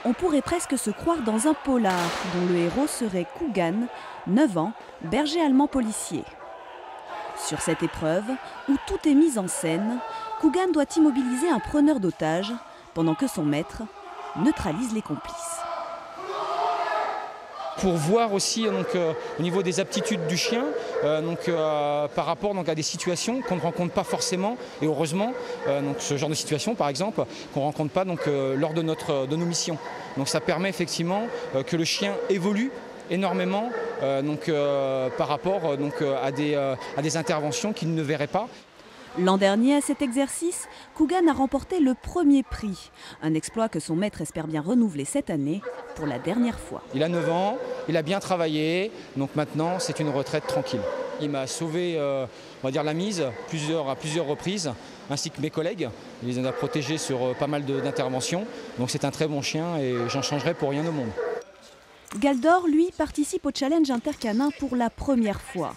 On pourrait presque se croire dans un polar dont le héros serait Coogan, 9 ans, berger allemand policier. Sur cette épreuve, où tout est mis en scène, Coogan doit immobiliser un preneur d'otages pendant que son maître neutralise les complices. Pour voir aussi au niveau des aptitudes du chien, par rapport à des situations qu'on ne rencontre pas forcément, et heureusement, ce genre de situation par exemple, qu'on ne rencontre pas lors de nos missions. Donc ça permet effectivement que le chien évolue énormément par rapport à des interventions qu'il ne verrait pas. L'an dernier, à cet exercice, Coogan a remporté le premier prix. Un exploit que son maître espère bien renouveler cette année pour la dernière fois. Il a 9 ans, il a bien travaillé, donc maintenant c'est une retraite tranquille. Il m'a sauvé la mise à plusieurs reprises, ainsi que mes collègues. Il les a protégés sur pas mal d'interventions. Donc c'est un très bon chien et j'en changerai pour rien au monde. Galdor, lui, participe au challenge intercanin pour la première fois.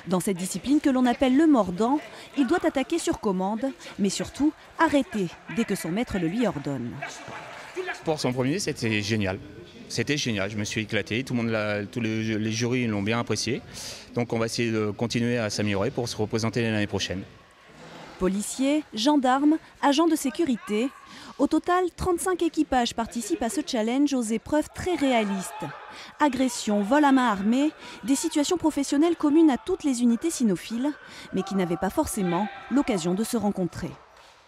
Dans cette discipline que l'on appelle le mordant, il doit attaquer sur commande, mais surtout arrêter dès que son maître le lui ordonne. Pour son premier, c'était génial. C'était génial, je me suis éclaté, tous les jurys l'ont bien apprécié. Donc on va essayer de continuer à s'améliorer pour se représenter l'année prochaine. Policiers, gendarmes, agents de sécurité. Au total, 35 équipages participent à ce challenge aux épreuves très réalistes. Agression, vol à main armée, des situations professionnelles communes à toutes les unités cynophiles, mais qui n'avaient pas forcément l'occasion de se rencontrer.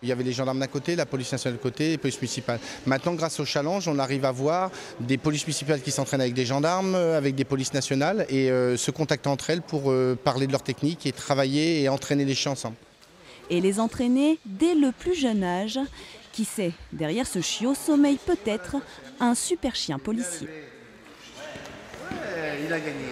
Il y avait les gendarmes d'un côté, la police nationale de côté et la police municipale. Maintenant, grâce au challenge, on arrive à voir des polices municipales qui s'entraînent avec des gendarmes, avec des polices nationales et se contactent entre elles pour parler de leur technique et travailler et entraîner les chiens ensemble. Et les entraîner dès le plus jeune âge. Qui sait, derrière ce chiot sommeille peut-être un super chien policier. Ouais, il a gagné.